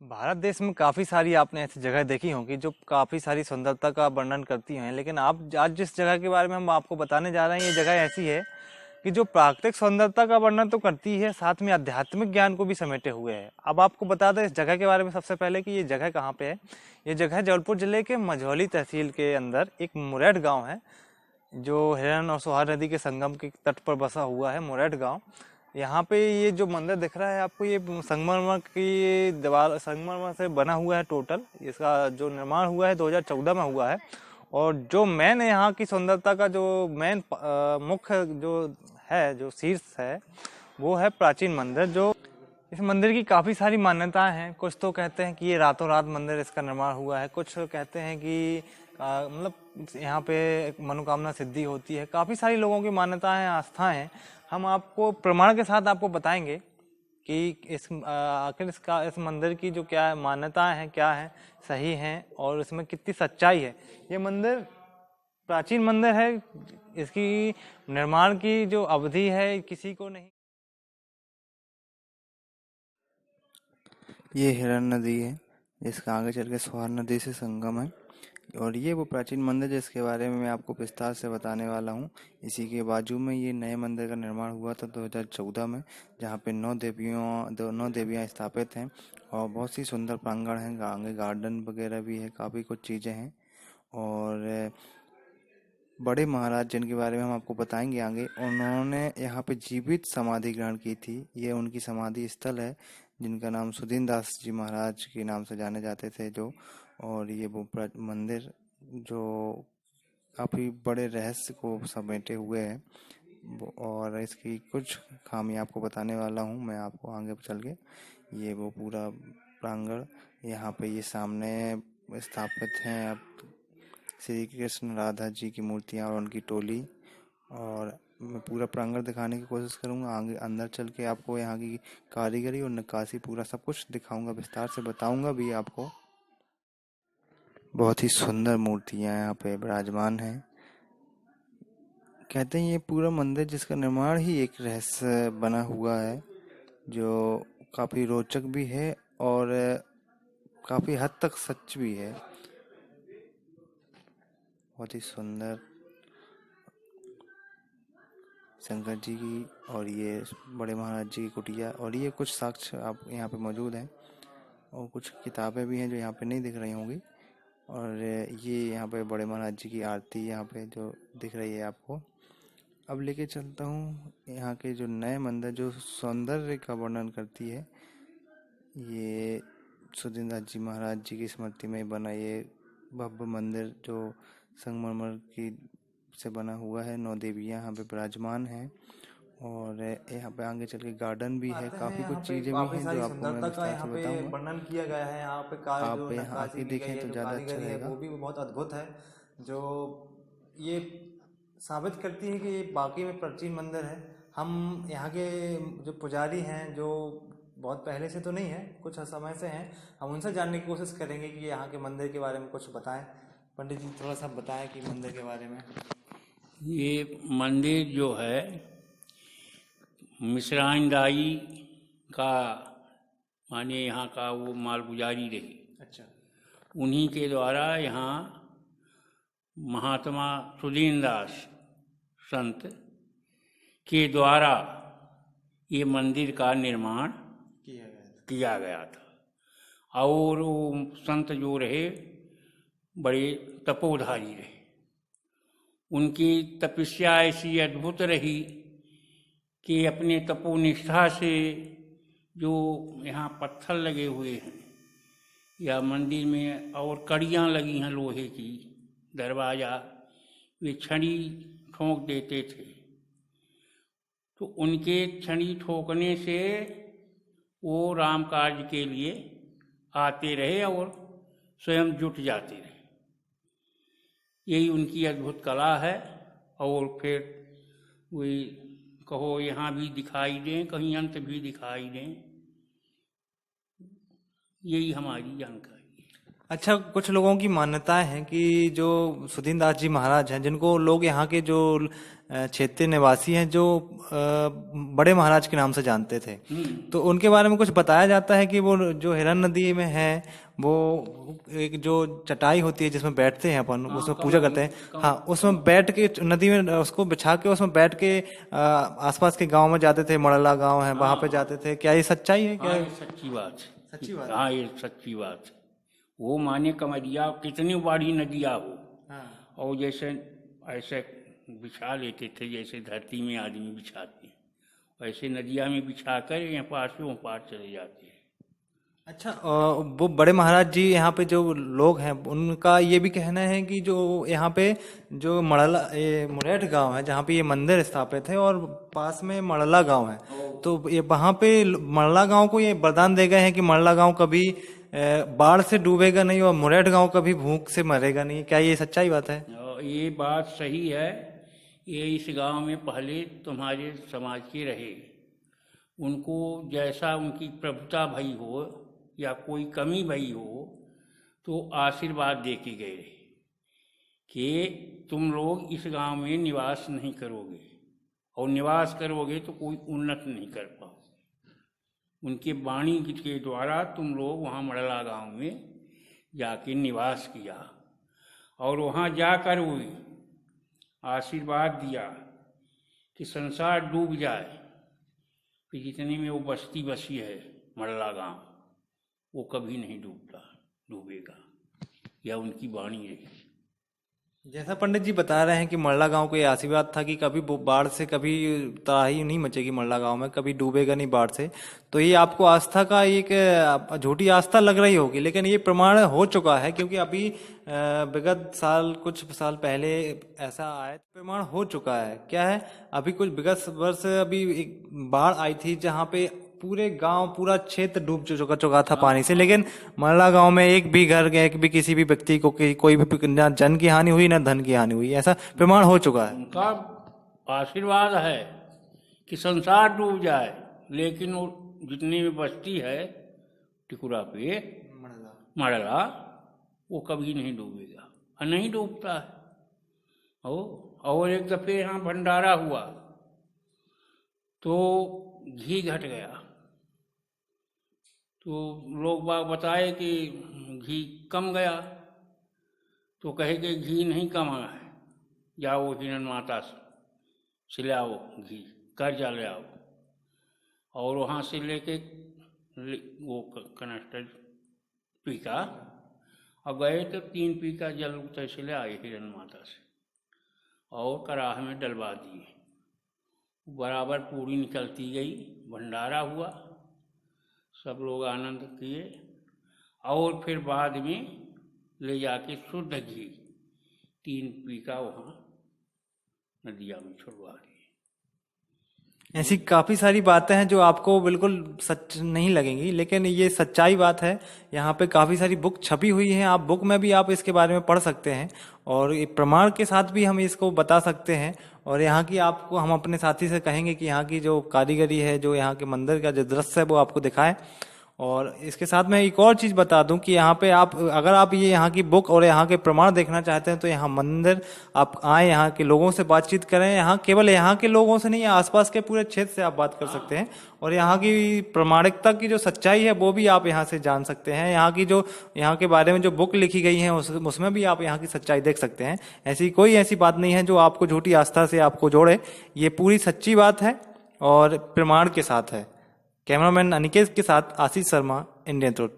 भारत देश में काफ़ी सारी आपने ऐसी जगह देखी होंगी जो काफ़ी सारी सुंदरता का वर्णन करती हैं, लेकिन आप आज जिस जगह के बारे में हम आपको बताने जा रहे हैं, ये जगह ऐसी है कि जो प्राकृतिक सौंदर्यता का वर्णन तो करती है, साथ में आध्यात्मिक ज्ञान को भी समेटे हुए है। अब आपको बता दें इस जगह के बारे में सबसे पहले कि ये जगह कहाँ पे है। ये जगह जबलपुर जिले के मझौली तहसील के अंदर एक मुरैठ गांव है, जो हिरन और सोहार नदी के संगम के तट पर बसा हुआ है मुरैठ गांव। यहाँ पे ये जो मंदिर दिख रहा है आपको, ये संगमरमर की दीवार संगमरमर से बना हुआ है। टोटल इसका जो निर्माण हुआ है 2014 में हुआ है। और जो मेन यहाँ की सुंदरता का जो मेन मुख्य जो है, जो शीर्ष है, वो है प्राचीन मंदिर। जो इस मंदिर की काफ़ी सारी मान्यताएं हैं। कुछ तो कहते हैं कि ये रातों रात मंदिर इसका निर्माण हुआ है, कुछ कहते हैं कि मतलब यहाँ पे मनोकामना सिद्धि होती है। काफ़ी सारी लोगों की मान्यताएं हैं, आस्थाएं हैं। हम आपको प्रमाण के साथ आपको बताएंगे कि आखिर इसका इस मंदिर की जो क्या मान्यताएं हैं, क्या हैं, सही हैं और इसमें कितनी सच्चाई है। ये मंदिर प्राचीन मंदिर है। इसकी निर्माण की जो अवधि है किसी को नहीं। ये हिरन नदी है जिसका आगे चल के स्वार नदी से संगम है। और ये वो प्राचीन मंदिर जिसके बारे में मैं आपको विस्तार से बताने वाला हूँ। इसी के बाजू में ये नए मंदिर का निर्माण हुआ था 2014 में, जहाँ पे नौ देवियाँ स्थापित हैं और बहुत सी सुंदर प्रांगण हैं। आगे गार्डन वगैरह भी है, काफ़ी कुछ चीज़ें हैं। और बड़े महाराज जिनके बारे में हम आपको बताएंगे आगे, उन्होंने यहाँ पे जीवित समाधि ग्रहण की थी। ये उनकी समाधि स्थल है जिनका नाम सुदीन दास जी महाराज के नाम से जाने जाते थे जो। और ये वो मंदिर जो काफ़ी बड़े रहस्य को समेटे हुए है। और इसकी कुछ खामियां आपको बताने वाला हूँ मैं आपको आगे चल के। ये वो पूरा प्रांगण, यहाँ पे ये सामने स्थापित हैं अब श्री कृष्ण राधा जी की मूर्तियाँ और उनकी टोली। और मैं पूरा प्रांगण दिखाने की कोशिश करूँगा। आगे अंदर चल के आपको यहाँ की कारीगरी और नक्काशी पूरा सब कुछ दिखाऊंगा, विस्तार से बताऊंगा भी आपको। बहुत ही सुंदर मूर्तियाँ यहाँ पे विराजमान हैं। कहते हैं ये पूरा मंदिर जिसका निर्माण ही एक रहस्य बना हुआ है, जो काफ़ी रोचक भी है और काफ़ी हद तक सच भी है। बहुत ही सुंदर शंकर जी की और ये बड़े महाराज जी की कुटिया, और ये कुछ साक्ष्य आप यहाँ पे मौजूद हैं। और कुछ किताबें भी हैं जो यहाँ पे नहीं दिख रही होंगी। और ये यहाँ पे बड़े महाराज जी की आरती यहाँ पे जो दिख रही है आपको। अब लेके चलता हूँ यहाँ के जो नए मंदिर जो सौंदर्य का वर्णन करती है। ये सुधींद्र जी महाराज जी की स्मृति में बना ये भव्य मंदिर जो संगमरमर की से बना हुआ है। नौ देवियाँ यहाँ पे विराजमान हैं। और यहाँ पे आगे चल के गार्डन भी है, आते हैं काफ़ी यहाँ कुछ पे, चीज़ें भी काफी हैं जो सारी आपको मैं सुंदरता का विस्तार यहाँ से पे बताऊंगा। वर्णन किया गया है। यहाँ पे का जो आप यहाँ नक्काशी आके की गई देखें है, तो जो ज़्यादा अच्छा कारीगरी है, रहेगा। वो भी बहुत अद्भुत है। जो ये साबित करती है कि ये बाकी में प्राचीन मंदिर है। हम यहाँ के जो पुजारी हैं, जो बहुत पहले से तो नहीं है, कुछ समय से हैं, हम उनसे जानने की कोशिश करेंगे कि यहाँ के मंदिर के बारे में कुछ बताएं। पंडित जी थोड़ा सा बताएं कि मंदिर के बारे में। ये मंदिर जो है मिश्राइन दाई का, माने यहाँ का वो मालगुजारी रही, अच्छा। उन्हीं के द्वारा यहाँ महात्मा सुदीन दास संत के द्वारा ये मंदिर का निर्माण किया गया था। और वो संत जो रहे बड़े तपोधारी रहे। उनकी तपस्या ऐसी अद्भुत रही कि अपने तपोनिष्ठा से जो यहाँ पत्थर लगे हुए हैं या मंदिर में और कड़ियाँ लगी हैं लोहे की, दरवाज़ा, वे छड़ी ठोक देते थे। तो उनके छड़ी ठोकने से वो राम कार्य के लिए आते रहे और स्वयं जुट जाते रहे। यही उनकी अद्भुत कला है। और फिर वही कहो यहाँ भी दिखाई दें, कहीं अंत भी दिखाई दें, यही हमारी जानकारी है। अच्छा, कुछ लोगों की मान्यताएं हैं कि जो सुधीन दास जी महाराज हैं, जिनको लोग यहाँ के जो क्षेत्रीय निवासी हैं, जो बड़े महाराज के नाम से जानते थे, तो उनके बारे में कुछ बताया जाता है कि वो जो हिरन नदी में है, वो एक जो चटाई होती है जिसमें बैठते हैं अपन, उसमें पूजा करते हैं। हाँ, उसमें बैठ के नदी में उसको बिछा के उसमें बैठ के आसपास के गांव में जाते थे, मड़ला गांव है वहां पे जाते थे। क्या ये सच्चाई है? क्या हाँ, ये सच्ची बात है। सच्ची बात? हाँ, ये सच्ची बात है। वो माने कमरिया कितनी बड़ी नदिया हो, हाँ। और जैसे ऐसे बिछा लेते थे जैसे धरती में आदमी बिछाते हैं, वैसे नदिया में बिछा कर यहाँ पार से वहाँ पार चले जाते हैं। अच्छा, वो बड़े महाराज जी यहाँ पे जो लोग हैं, उनका ये भी कहना है कि जो यहाँ पे जो मड़ला ये मुरेठ गांव है, जहाँ पे ये मंदिर स्थापित है, और पास में मड़ला गांव है, तो ये वहाँ पे मड़ला गांव को ये वरदान दे गए हैं कि मड़ला गांव कभी बाढ़ से डूबेगा नहीं और मुरेठ गांव कभी भूख से मरेगा नहीं। क्या ये सच्चाई बात है? और ये बात सही है। ये इस गांव में पहले तुम्हारे समाज के रहे, उनको जैसा उनकी प्रभुता भई हो या कोई कमी भई हो तो आशीर्वाद दे के गए रहे कि तुम लोग इस गांव में निवास नहीं करोगे, और निवास करोगे तो कोई उन्नत नहीं कर पाओ। उनके वाणी के द्वारा तुम लोग वहाँ मड़ला गांव में जाके निवास किया, और वहाँ जाकर हुई आशीर्वाद दिया कि संसार डूब जाए, कि जितने में वो बस्ती बसी है मड़ला गांव, वो कभी नहीं डूबेगा, या उनकी वाणी रही। जैसा पंडित जी बता रहे हैं कि मड़ला गांव को ये आशीर्वाद था कि कभी बाढ़ से कभी तबाही नहीं मचेगी, मड़ला गांव में कभी डूबेगा नहीं बाढ़ से, तो ये आपको आस्था का एक झूठी आस्था लग रही होगी, लेकिन ये प्रमाण हो चुका है, क्योंकि अभी विगत साल कुछ साल पहले ऐसा आया, प्रमाण हो चुका है। क्या है? अभी कुछ विगत वर्ष अभी एक बाढ़ आई थी जहाँ पे पूरे गांव पूरा क्षेत्र डूब चुका था पानी से, लेकिन मरला गांव में एक भी घर एक भी किसी भी व्यक्ति को कोई भी ना जन की हानि हुई ना धन की हानि हुई, ऐसा प्रमाण हो चुका है। उनका आशीर्वाद है कि संसार डूब जाए, लेकिन वो जितनी भी बस्ती है टिकुरा पे मड़ला, वो कभी नहीं डूबेगा, और नहीं डूबता है। और एक दफे यहाँ भंडारा हुआ तो घी घट गया, तो लोग बाग बताए कि घी कम गया, तो कहे कि घी नहीं कमा है, जाओ हिरन माता से ले आओ घी, कर्जा ले आओ, और वहाँ से लेके वो कनस्टर पीका, और गए तो 3 पीका जल उतर से ले आए हिरन माता से, और कराह में डलवा दिए, बराबर पूरी निकलती गई, भंडारा हुआ, सब लोग आनंद किए, और फिर बाद में ले जाके शुद्ध घी 3 पीका वहाँ नदिया में छुड़वा दिए। ऐसी काफी सारी बातें हैं जो आपको बिल्कुल सच नहीं लगेंगी, लेकिन ये सच्चाई बात है। यहाँ पे काफी सारी बुक छपी हुई हैं, आप बुक में भी आप इसके बारे में पढ़ सकते हैं, और ये प्रमाण के साथ भी हम इसको बता सकते हैं। और यहाँ की आपको हम अपने साथी से कहेंगे कि यहाँ की जो कारीगरी है, जो यहाँ के मंदिर का जो दृश्य है, वो आपको दिखाएं। और इसके साथ मैं एक और चीज बता दूं कि यहाँ पे आप अगर आप ये यहाँ की बुक और यहाँ के प्रमाण देखना चाहते हैं तो यहाँ मंदिर आप आए, यहाँ के लोगों से बातचीत करें। यहाँ केवल यहाँ के लोगों से नहीं, आसपास के पूरे क्षेत्र से आप बात कर सकते हैं, और यहाँ की प्रामाणिकता की जो सच्चाई है वो भी आप यहाँ से जान सकते हैं। यहाँ की जो यहाँ के बारे में जो बुक लिखी गई है उसमें भी आप यहाँ की सच्चाई देख सकते हैं। ऐसी बात नहीं है जो आपको झूठी आस्था से आपको जोड़े, ये पूरी सच्ची बात है और प्रमाण के साथ है। कैमरामैन अनिकेत के साथ आशीष शर्मा, इंडियन ट्रुथ।